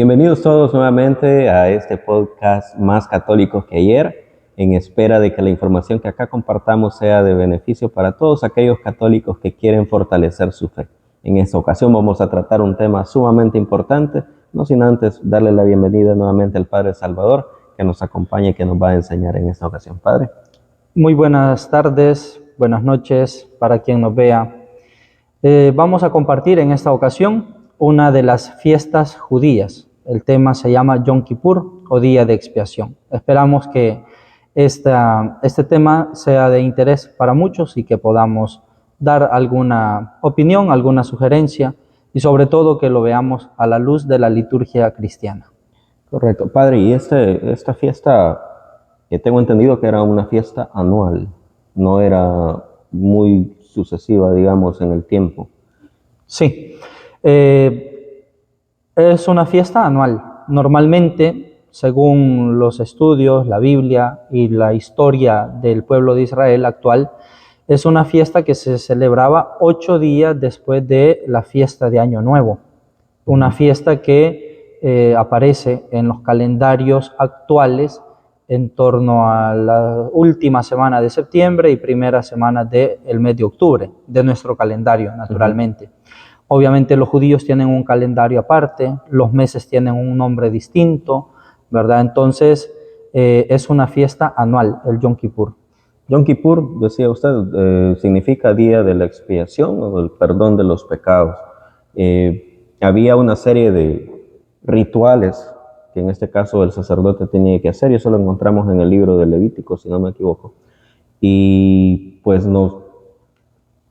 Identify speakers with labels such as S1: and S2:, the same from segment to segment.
S1: Bienvenidos todos nuevamente a este podcast Más Católicos que Ayer, en espera de que la información que acá compartamos sea de beneficio para todos aquellos católicos que quieren fortalecer su fe. En esta ocasión vamos a tratar un tema sumamente importante, no sin antes darle la bienvenida nuevamente al Padre Salvador, que nos acompaña y que nos va a enseñar en esta ocasión. Padre.
S2: Muy buenas tardes, buenas noches para quien nos vea. Vamos a compartir en esta ocasión una de las fiestas judías. El tema se llama Yom Kippur o Día de Expiación. Esperamos que este tema sea de interés para muchos y que podamos dar alguna opinión, alguna sugerencia y sobre todo que lo veamos a la luz de la liturgia cristiana.
S1: Correcto. Padre, y esta fiesta, tengo entendido que era una fiesta anual, no era muy sucesiva, digamos, en el tiempo.
S2: Sí, es una fiesta anual. Normalmente, según los estudios, la Biblia y la historia del pueblo de Israel actual, es una fiesta que se celebraba 8 días después de la fiesta de Año Nuevo. Una fiesta que aparece en los calendarios actuales en torno a la última semana de septiembre y primera semana del mes de octubre, de nuestro calendario, naturalmente. Obviamente los judíos tienen un calendario aparte, los meses tienen un nombre distinto, ¿verdad? Entonces es una fiesta anual, el Yom Kippur.
S1: Yom Kippur, decía usted, significa Día de la Expiación o del perdón de los pecados. Había una serie de rituales que en este caso el sacerdote tenía que hacer, y eso lo encontramos en el libro de Levítico, si no me equivoco. Y pues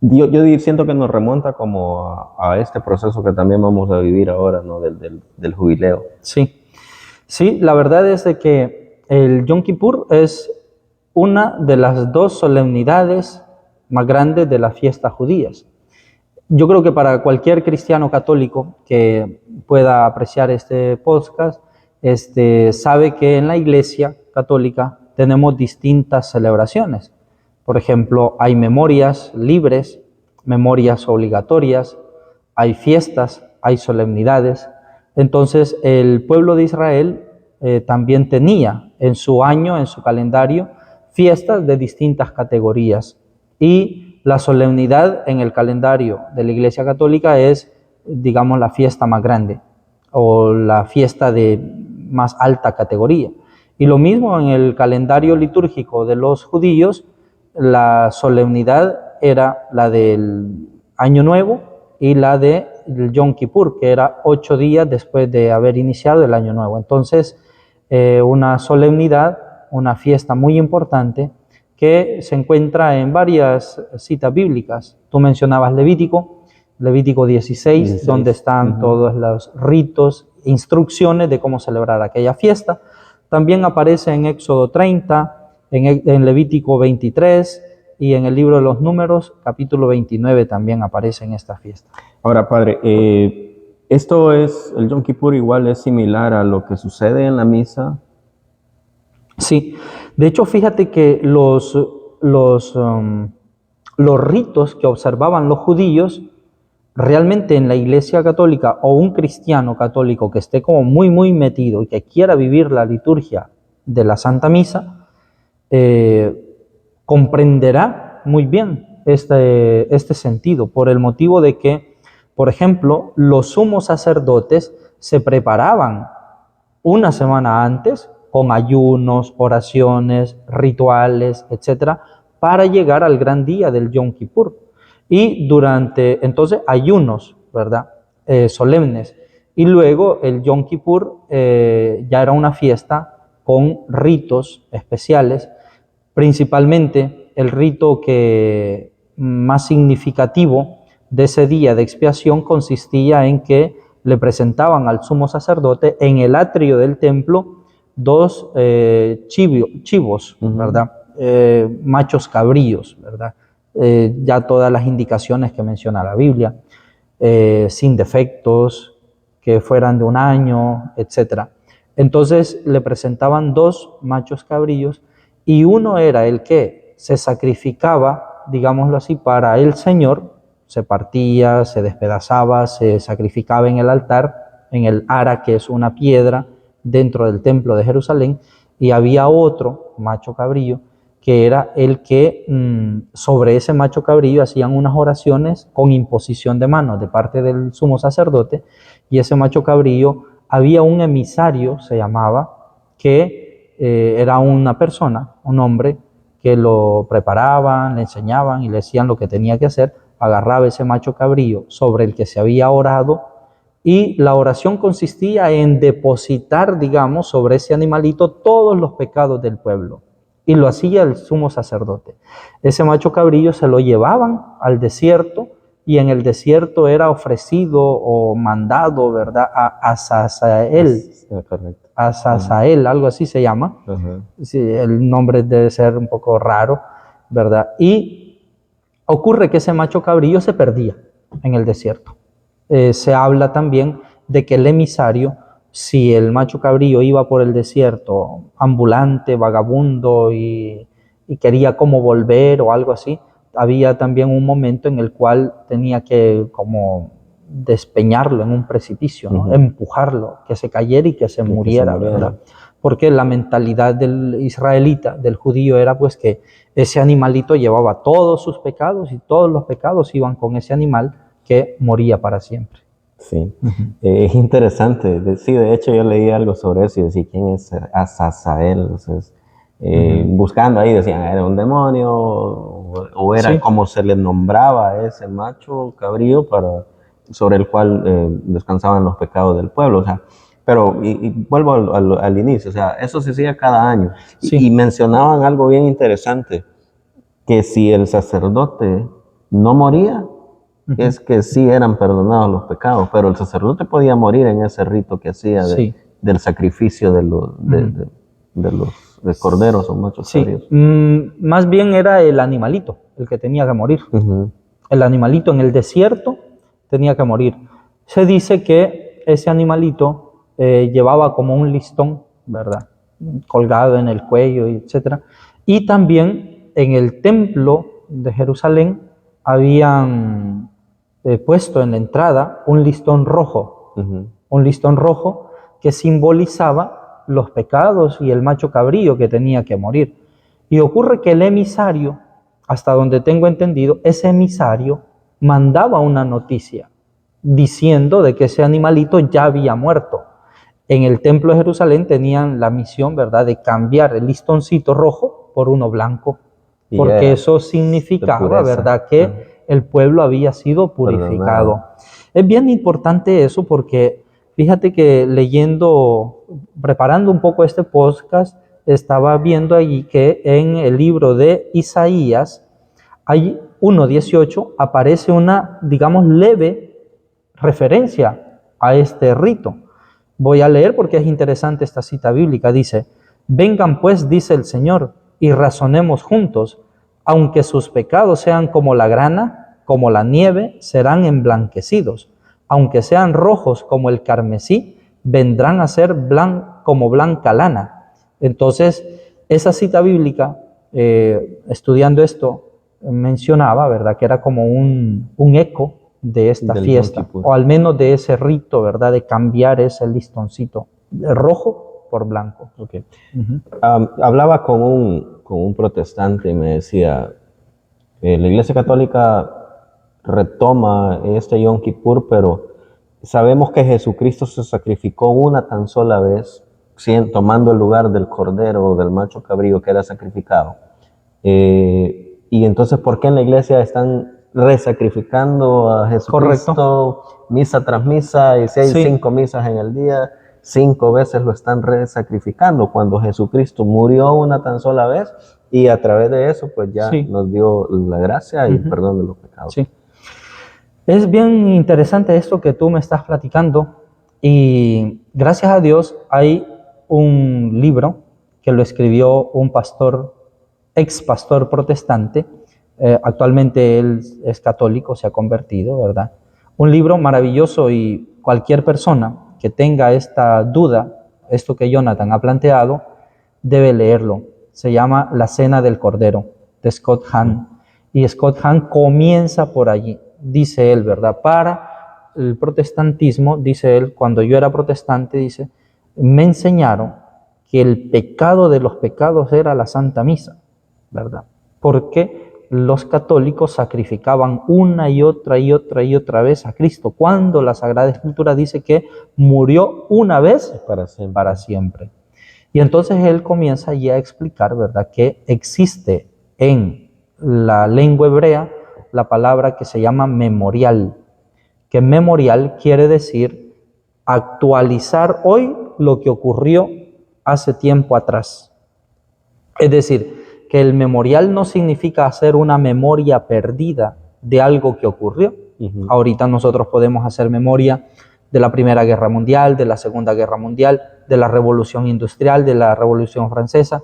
S1: yo siento que nos remonta como a este proceso que también vamos a vivir ahora, ¿no? Del jubileo.
S2: Sí, la verdad es de que el Yom Kippur es una de las 2 solemnidades más grandes de las fiestas judías. Yo creo que para cualquier cristiano católico que pueda apreciar este podcast, sabe que en la Iglesia Católica tenemos distintas celebraciones. Por ejemplo, hay memorias libres, memorias obligatorias, hay fiestas, hay solemnidades. Entonces, el pueblo de Israel también tenía en su año, en su calendario, fiestas de distintas categorías. Y la solemnidad en el calendario de la Iglesia Católica es, digamos, la fiesta más grande o la fiesta de más alta categoría. Y lo mismo en el calendario litúrgico de los judíos, la solemnidad era la del Año Nuevo y la del Yom Kippur, que era 8 días después de haber iniciado el Año Nuevo. Entonces, una solemnidad, una fiesta muy importante que se encuentra en varias citas bíblicas. Tú mencionabas Levítico 16, donde están todos los ritos, instrucciones de cómo celebrar aquella fiesta. También aparece en Éxodo 30, en Levítico 23 y en el libro de los Números, capítulo 29, también aparece en esta fiesta.
S1: Ahora, Padre, esto es, el Yom Kippur igual es similar a lo que sucede en la misa.
S2: Sí, de hecho, fíjate que los ritos que observaban los judíos, realmente en la Iglesia Católica o un cristiano católico que esté como muy metido y que quiera vivir la liturgia de la Santa Misa, comprenderá muy bien este sentido, por el motivo de que, por ejemplo, los sumos sacerdotes se preparaban una semana antes con ayunos, oraciones, rituales, etcétera, para llegar al gran día del Yom Kippur. Y entonces, ayunos, ¿verdad? Solemnes. Y luego el Yom Kippur ya era una fiesta con ritos especiales, principalmente el rito que más significativo de ese día de expiación consistía en que le presentaban al sumo sacerdote en el atrio del templo 2 chivos, ¿verdad? Machos cabríos, ¿verdad? Ya todas las indicaciones que menciona la Biblia, sin defectos, que fueran de un año, etc. Entonces le presentaban 2 machos cabríos y uno era el que se sacrificaba, digámoslo así, para el Señor, se partía, se despedazaba, se sacrificaba en el altar en el Ara, que es una piedra dentro del templo de Jerusalén, y había otro macho cabrillo que era el que sobre ese macho cabrillo hacían unas oraciones con imposición de manos de parte del sumo sacerdote, y ese macho cabrillo había un emisario, se llamaba, que era una persona, un hombre, que lo preparaban, le enseñaban y le decían lo que tenía que hacer. Agarraba ese macho cabrillo sobre el que se había orado, y la oración consistía en depositar, digamos, sobre ese animalito todos los pecados del pueblo, y lo hacía el sumo sacerdote. Ese macho cabrillo se lo llevaban al desierto, y en el desierto era ofrecido o mandado, ¿verdad?, a Azazael.
S1: Correcto.
S2: Azazael, algo así se llama. Sí, el nombre debe ser un poco raro, ¿verdad? Y ocurre que ese macho cabrillo se perdía en el desierto. Se habla también de que el emisario, si el macho cabrillo iba por el desierto ambulante, vagabundo, y quería como volver o algo así, había también un momento en el cual tenía que como despeñarlo en un precipicio, ¿no? Empujarlo, que se cayera y que se muriera, ¿verdad? Porque la mentalidad del israelita, del judío, era pues que ese animalito llevaba todos sus pecados, y todos los pecados iban con ese animal que moría para siempre.
S1: Sí, es interesante. Sí, de hecho yo leí algo sobre eso y decía, ¿quién es Azazael? Entonces, buscando ahí decían, ¿era un demonio? O era
S2: Sí.
S1: como se le nombraba a ese macho cabrío sobre el cual descansaban los pecados del pueblo. O sea, pero, y vuelvo al inicio, o sea, eso se hacía cada año.
S2: Sí.
S1: Y mencionaban algo bien interesante, que si el sacerdote no moría, es que sí eran perdonados los pecados, pero el sacerdote podía morir en ese rito que hacía
S2: Sí.
S1: del sacrificio de los corderos o machos
S2: Sí,
S1: cabríos.
S2: más bien era el animalito el que tenía que morir. El animalito en el desierto tenía que morir. Se dice que ese animalito llevaba como un listón, ¿verdad?, colgado en el cuello, etc. Y también en el templo de Jerusalén habían puesto en la entrada un listón rojo, que simbolizaba los pecados y el macho cabrío que tenía que morir. Y ocurre que el emisario, hasta donde tengo entendido, ese emisario mandaba una noticia diciendo de que ese animalito ya había muerto. En el templo de Jerusalén tenían la misión, ¿verdad?, de cambiar el listoncito rojo por uno blanco, porque eso significaba, ¿verdad?, que el pueblo había sido purificado. Perdonado. Es bien importante eso, porque fíjate que preparando un poco este podcast, estaba viendo allí que en el libro de Isaías, hay 1:18, aparece una, digamos, leve referencia a este rito. Voy a leer porque es interesante esta cita bíblica. Dice: vengan pues, dice el Señor, y razonemos juntos. Aunque sus pecados sean como la grana, como la nieve, serán emblanquecidos. Aunque sean rojos como el carmesí, vendrán a ser como blanca lana. Entonces, esa cita bíblica, estudiando esto, mencionaba, ¿verdad?, que era como un eco de esta fiesta, o al menos de ese rito, ¿verdad?, de cambiar ese listoncito de rojo por blanco.
S1: Okay. Hablaba con un protestante y me decía, la Iglesia Católica retoma este Yom Kippur, pero sabemos que Jesucristo se sacrificó una tan sola vez, tomando el lugar del cordero o del macho cabrío que era sacrificado. Y entonces, ¿por qué en la iglesia están resacrificando a Jesucristo? Correcto. Misa tras misa, y si hay 5 misas en el día, 5 veces lo están resacrificando, cuando Jesucristo murió una tan sola vez, y a través de eso pues ya nos dio la gracia y el perdón de los pecados.
S2: Sí. Es bien interesante esto que tú me estás platicando, y gracias a Dios hay un libro que lo escribió un pastor, ex pastor protestante, actualmente él es católico, se ha convertido, ¿verdad? Un libro maravilloso, y cualquier persona que tenga esta duda, esto que Jonathan ha planteado, debe leerlo. Se llama La Cena del Cordero, de Scott Hahn. Y Scott Hahn comienza por allí, dice él, ¿verdad?, para el protestantismo, dice él, cuando yo era protestante, dice, me enseñaron que el pecado de los pecados era la Santa Misa, ¿verdad? Porque los católicos sacrificaban una y otra y otra y otra vez a Cristo, cuando la Sagrada Escritura dice que murió una vez para siempre. Y entonces él comienza ya a explicar, ¿verdad?, que existe en la lengua hebrea la palabra que se llama memorial, que memorial quiere decir actualizar hoy lo que ocurrió hace tiempo atrás. Es decir, que el memorial no significa hacer una memoria perdida de algo que ocurrió. Ahorita nosotros podemos hacer memoria de la Primera Guerra Mundial, de la Segunda Guerra Mundial, de la Revolución Industrial, de la Revolución Francesa,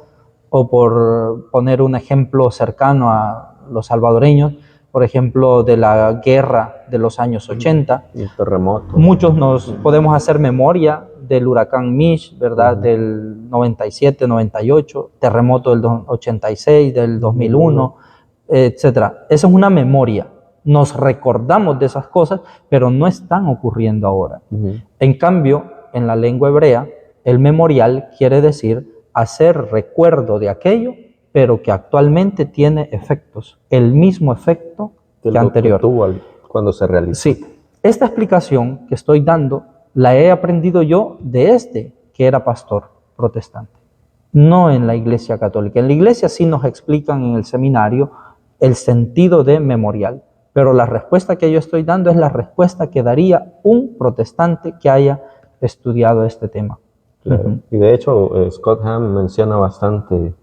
S2: o por poner un ejemplo cercano a los salvadoreños, por ejemplo, de la guerra de los años 80.
S1: El terremoto.
S2: Muchos nos podemos hacer memoria del huracán Mitch, ¿verdad? Del 97, 98, terremoto del 86, del 2001, etcétera. Esa es una memoria. Nos recordamos de esas cosas, pero no están ocurriendo ahora. En cambio, en la lengua hebrea, el memorial quiere decir hacer recuerdo de aquello, pero que actualmente tiene efectos, el mismo efecto que anterior.
S1: Que tuvo cuando se realizó.
S2: Sí, esta explicación que estoy dando la he aprendido yo de que era pastor protestante, no en la Iglesia Católica. En la Iglesia sí nos explican en el seminario el sentido de memorial, pero la respuesta que yo estoy dando es la respuesta que daría un protestante que haya estudiado este tema.
S1: Claro. Y de hecho, Scott Hahn menciona bastante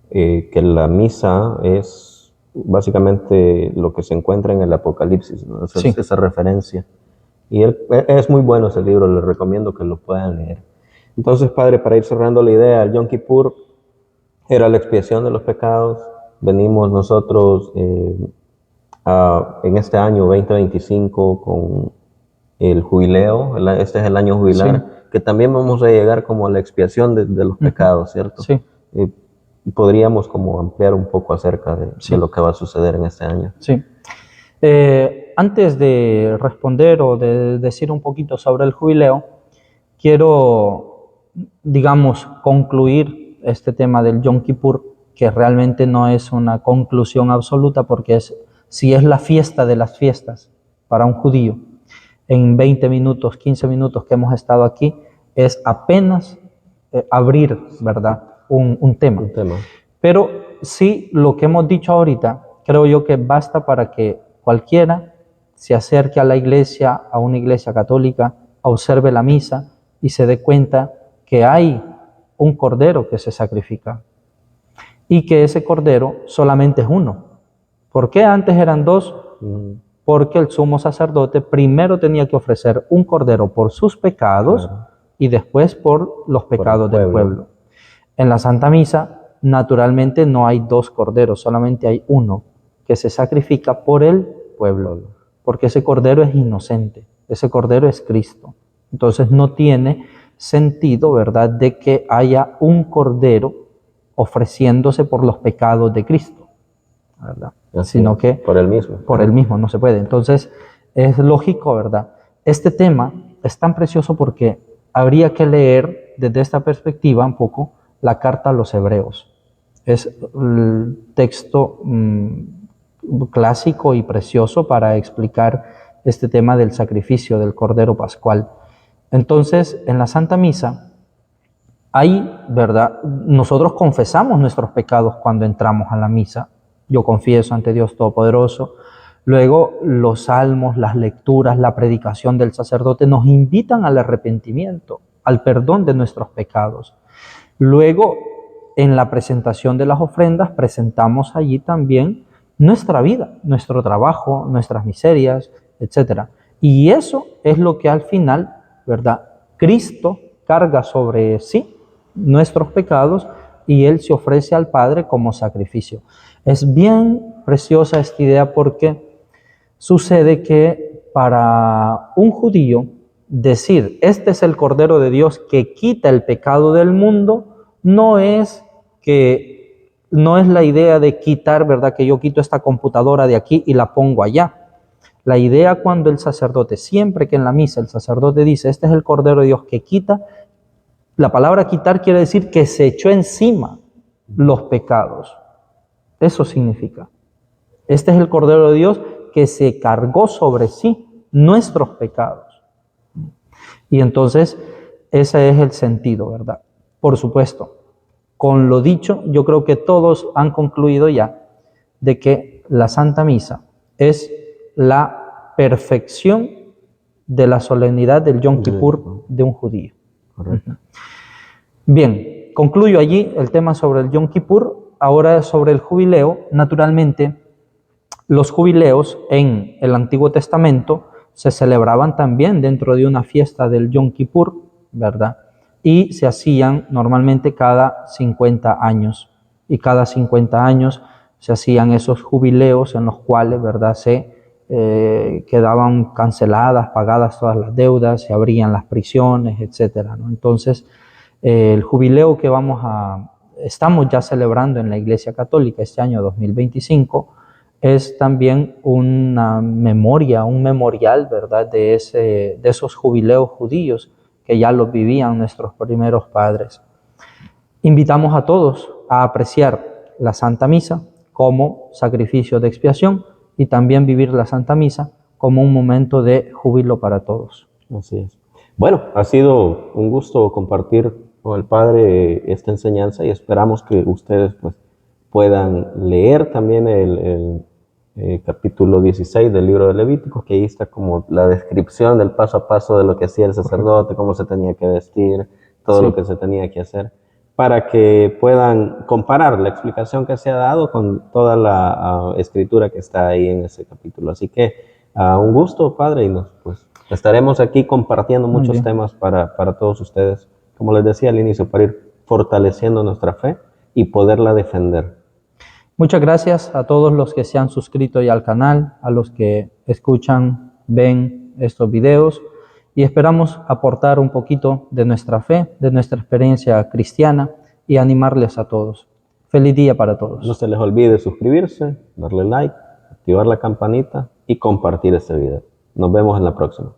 S1: que la misa es básicamente lo que se encuentra en el Apocalipsis, ¿no? Esa referencia. Y es muy bueno ese libro, les recomiendo que lo puedan leer. Entonces, Padre, para ir cerrando la idea, el Yom Kippur era la expiación de los pecados. Venimos nosotros en este año 2025 con el jubileo, este es el año jubilar, que también vamos a llegar como a la expiación de los pecados, ¿cierto?
S2: Sí.
S1: Podríamos como ampliar un poco acerca de lo que va a suceder en este año.
S2: Sí. Antes de responder o de decir un poquito sobre el jubileo, quiero, digamos, concluir este tema del Yom Kippur, que realmente no es una conclusión absoluta, porque si es la fiesta de las fiestas para un judío, en 20 minutos, 15 minutos que hemos estado aquí, es apenas abrir, ¿verdad?, un tema. Pero sí, lo que hemos dicho ahorita, creo yo que basta para que cualquiera se acerque a la iglesia, a una iglesia católica, observe la misa y se dé cuenta que hay un cordero que se sacrifica y que ese cordero solamente es uno. ¿Por qué antes eran dos? Porque el sumo sacerdote primero tenía que ofrecer un cordero por sus pecados y después por los pecados del pueblo. En la Santa Misa, naturalmente no hay dos corderos, solamente hay uno que se sacrifica por el pueblo, porque ese cordero es inocente, ese cordero es Cristo. Entonces no tiene sentido, ¿verdad?, de que haya un cordero ofreciéndose por los pecados de Cristo, ¿verdad? Sino que
S1: por él mismo.
S2: Por él mismo, no se puede. Entonces es lógico, ¿verdad? Este tema es tan precioso porque habría que leer desde esta perspectiva un poco la carta a los hebreos. Es el texto clásico y precioso para explicar este tema del sacrificio del Cordero Pascual. Entonces, en la Santa Misa, ahí, ¿verdad?, nosotros confesamos nuestros pecados cuando entramos a la misa. Yo confieso ante Dios Todopoderoso. Luego, los salmos, las lecturas, la predicación del sacerdote nos invitan al arrepentimiento, al perdón de nuestros pecados. Luego, en la presentación de las ofrendas, presentamos allí también nuestra vida, nuestro trabajo, nuestras miserias, etc. Y eso es lo que al final, ¿verdad?, Cristo carga sobre sí nuestros pecados y Él se ofrece al Padre como sacrificio. Es bien preciosa esta idea porque sucede que para un judío decir, este es el Cordero de Dios que quita el pecado del mundo, no es la idea de quitar, ¿verdad?, que yo quito esta computadora de aquí y la pongo allá. La idea cuando el sacerdote, siempre que en la misa el sacerdote dice, este es el Cordero de Dios que quita, la palabra quitar quiere decir que se echó encima los pecados. Eso significa. Este es el Cordero de Dios que se cargó sobre sí nuestros pecados. Y entonces, ese es el sentido, ¿verdad? Por supuesto, con lo dicho, yo creo que todos han concluido ya de que la Santa Misa es la perfección de la solemnidad del Yom Kippur de un judío.
S1: Correcto.
S2: Bien, concluyo allí el tema sobre el Yom Kippur. Ahora sobre el jubileo. Naturalmente, los jubileos en el Antiguo Testamento se celebraban también dentro de una fiesta del Yom Kippur, ¿verdad? Y se hacían normalmente cada 50 años. Y cada 50 años se hacían esos jubileos en los cuales, ¿verdad?, se quedaban canceladas, pagadas todas las deudas, se abrían las prisiones, etcétera, ¿no? Entonces, el jubileo que estamos ya celebrando en la Iglesia Católica este año 2025 es también una memoria, un memorial, ¿verdad?, de esos jubileos judíos que ya los vivían nuestros primeros padres. Invitamos a todos a apreciar la Santa Misa como sacrificio de expiación y también vivir la Santa Misa como un momento de júbilo para todos.
S1: Así es. Bueno, ha sido un gusto compartir con el Padre esta enseñanza y esperamos que ustedes pues, puedan leer también el capítulo 16 del libro de Levítico, que ahí está como la descripción del paso a paso de lo que hacía el sacerdote, cómo se tenía que vestir, todo lo que se tenía que hacer, para que puedan comparar la explicación que se ha dado con toda la escritura que está ahí en ese capítulo. Así que un gusto, Padre, y pues estaremos aquí compartiendo muchos temas para todos ustedes, como les decía al inicio, para ir fortaleciendo nuestra fe y poderla defender.
S2: Muchas gracias a todos los que se han suscrito ya al canal, a los que escuchan, ven estos videos y esperamos aportar un poquito de nuestra fe, de nuestra experiencia cristiana y animarles a todos. Feliz día para todos.
S1: No se les olvide suscribirse, darle like, activar la campanita y compartir este video. Nos vemos en la próxima.